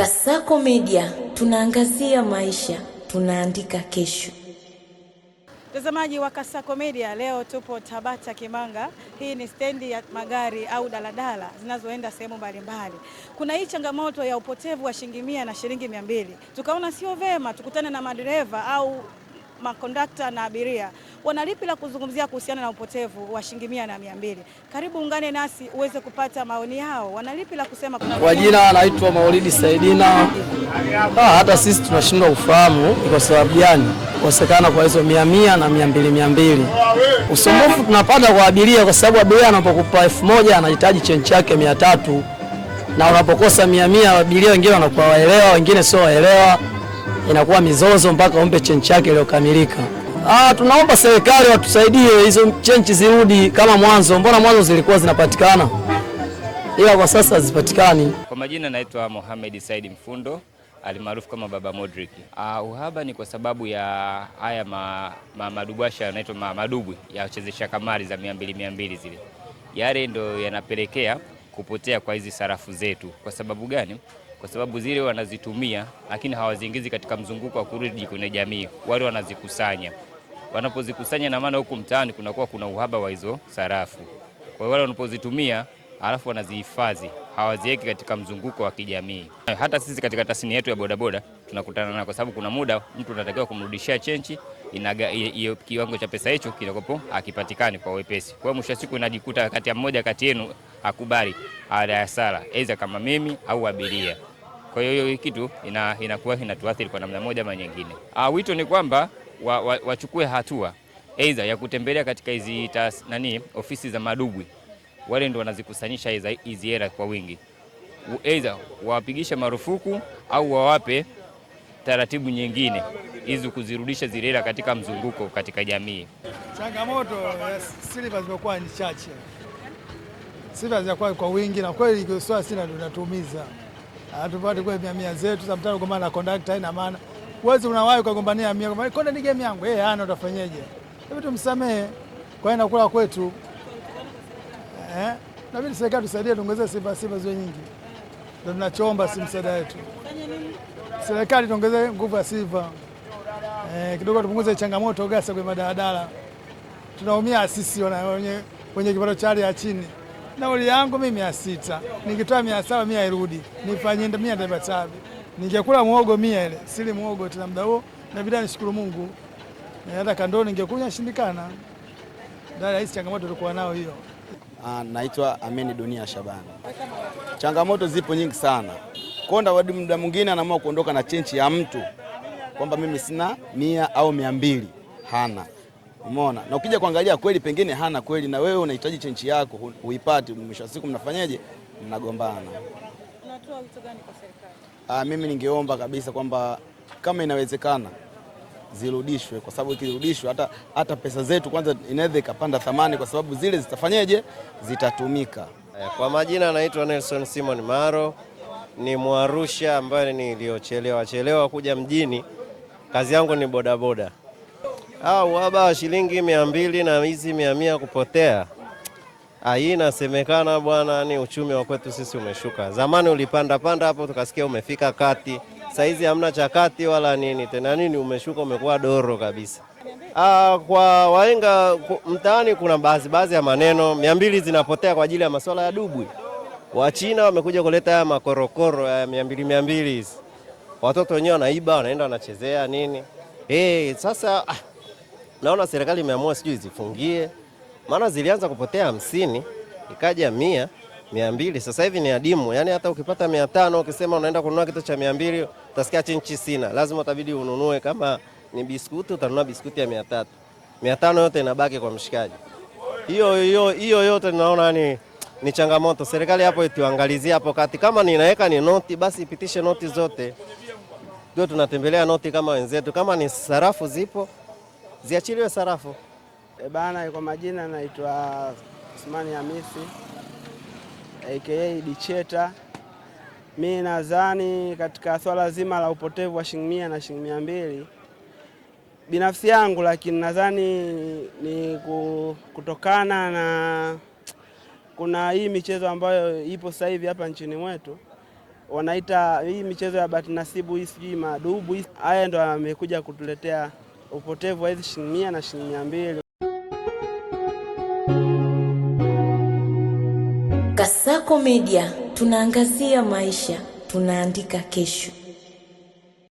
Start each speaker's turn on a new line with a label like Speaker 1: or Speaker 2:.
Speaker 1: Kasako Media, tunaangazia maisha, tunaandika kesho.
Speaker 2: Mtazamaji wa Kasako Media, leo tupo Tabata Kimanga. Hii ni stendi ya magari au daladala zinazoenda sehemu mbalimbali. Kuna hii changamoto ya upotevu wa shilingi 100 na shilingi 200. Tukaona sio vema tukutane na madereva au makondakta na abiria. Wanalipi la kuzungumzia kuhusiana na upotevu wa shilingi 100 na 200? Karibu ungane nasi uweze kupata maoni yao. Wanalipi la kusema?
Speaker 3: Kwa jina anaitwa Maulidi Saidina. Hata sisi tunashindwa kufahamu kwa sababu gani kukosekana kwa hizo 100 na 200. Usumbufu tunapata kwa abiria kwa sababu abiria anapokupa 1000 anahitaji chenchi yake 300, na unapokosa 100 abiria wengine wanakuwa waelewa, wengine sio waelewa, inakuwa mizozo mpaka umpe chenchi yake iliyokamilika. Tunaomba serikali watusaidie hizo chenchi zirudi kama mwanzo. Mbona mwanzo zilikuwa zinapatikana ila kwa sasa hazipatikani.
Speaker 4: Kwa majina naitwa Mohamed Said Mfundo alimaarufu kama Baba Modric. Uhaba ni kwa sababu ya haya madubasha yanaitwa madubwi ya kuchezesha kamari za 200 zile. Yale ndo yanapelekea kupotea kwa hizi sarafu zetu. Kwa sababu gani? Kwa sababu zile wanazitumia lakini hawaziingizi katika mzunguko wa kurudi kwenye jamii. Wale wanazikusanya. Wanapozikusanya na maana huku mtaani kuna uhaba wa hizo sarafu. Kwa hiyo wale wanapozitumia alafu wanazihifadhi, hawaziweki katika mzunguko wa kijamii. Hata sisi katika tasnia yetu ya bodaboda tunakutana na, kwa sababu kuna muda mtu anatakiwa kumrudishia chenchi, hiyo kiwango cha pesa hicho kinakopo akipatikani kwa wepesi. Kwa hiyo mwisho siku inajikuta kati ya mmoja kati yenu akubali ada ya hasara, aidha kama mimi au abiria. Kwa hiyo hiyo kitu inakuwa inatuathiri kwa namna moja ama nyingine. Wito ni kwamba wachukue hatua aidha ya kutembelea katika hizi ofisi za madubwi. Wale ndio wanazikusanyisha hizi hela kwa wingi. Aidha wawapigisha marufuku au wawape taratibu nyingine hizi kuzirudisha zile hela katika mzunguko katika jamii.
Speaker 5: Changamoto ya silver zimekuwa ni chache. Silver zinakuwa kwa wingi na kweli ikiwa sina ndio inatuumiza. Hatupati kwa 100 zetu, sometimes kwa maana conductor ina maana. Wewe unawahi ukagombania 100, konda ni game yangu. Hana utafanyaje? Hebu tumsamehe. Kwa hiyo inakula kwetu. Na mimi serikali tusaidie tuongezee silver ziwe nyingi. Ndio tunachoomba, si msaada wetu. Serikali tuongezee nguvu ya silver. Kidogo tupunguze changamoto gasa kwa madaladala. Tunaumia sisi wenye kipato cha hali ya chini. Nauli yangu mimi 600. Nikitoa 700 100 irudi. Nifanye 100 ndio batabi. Ningekula muogo 100 ile. Sili muogo tena muda huo. Na bila nishukuru Mungu. Hata kando ningekunya shindikana. Ndio hizi changamoto tulikuwa nao hiyo.
Speaker 6: Naitwa Ameni Dunia Shabani. Changamoto zipo nyingi sana. Konda wadi muda mwingine anaamua kuondoka na chenchi ya mtu kwamba mimi sina 100 au 200, hana. Umeona? Na ukija kuangalia kweli pengine hana kweli, na wewe unahitaji chenchi yako uipate, mwisho wa siku mnafanyaje? Mnagombana.
Speaker 2: Unatoa wito gani kwa serikali?
Speaker 6: Mimi ningeomba kabisa kwamba kama inawezekana zirudishwe, kwa sababu ikirudishwa hata pesa zetu kwanza inaweza ikapanda thamani, kwa sababu zile zitafanyaje? Zitatumika.
Speaker 7: Kwa majina anaitwa Nelson Simon Maro, ni Mwarusha ambaye niliochelewa kuja mjini. Kazi yangu ni bodaboda. Uhaba wa shilingi 200 na hizi 100 kupotea. Hii inasemekana bwana, ni uchumi wa kwetu sisi umeshuka. Zamani ulipanda hapo tukasikia umefika kati. Saizi hamna cha kati wala nini tena, umeshuka, umekuwa doro kabisa. Kwa wahenga mtaani kuna baadhi ya maneno 200 zinapotea kwa ajili ya masuala ya dubwi. Wachina wamekuja kuleta haya makorokoro ya 200 hizi. Watoto wenyewe wanaiba, wanaenda wanachezea nini. Sasa naona serikali imeamua sijui zifungie. Maana zilianza kupotea 50, ikaja 100, 200, sasa hivi ni adimu. Yaani hata ukipata 500 ukisema unaenda kununua kitu cha 200 utasikia chenchi sina. Lazima utabidi ununue, kama ni biskuti utanunua biskuti ya 300. 500 yote inabaki kwa mshikaji. Hiyo yote naona ni changamoto. Serikali hapo ituangalizie hapo kati. Kama ninaweka ni noti, basi ipitishe noti zote. Ndio tunatembelea noti kama wenzetu. Kama ni sarafu zipo, ziachiliwe sarafu.
Speaker 8: Bana, kwa majina naitwa Usmani Hamisi aka Dicheta. Mimi nadhani katika swala zima la upotevu wa shilingi 100 na shilingi 200, binafsi yangu, lakini nadhani ni kutokana na kuna hii michezo ambayo ipo sasa hivi hapa nchini mwetu. wanaita hii michezo ya bahati nasibu, hii sijui madubu, haya ndo amekuja kutuletea upotevu wa hizi shilingi 100 na shilingi 200.
Speaker 1: Kasako Media, tunaangazia maisha, tunaandika kesho.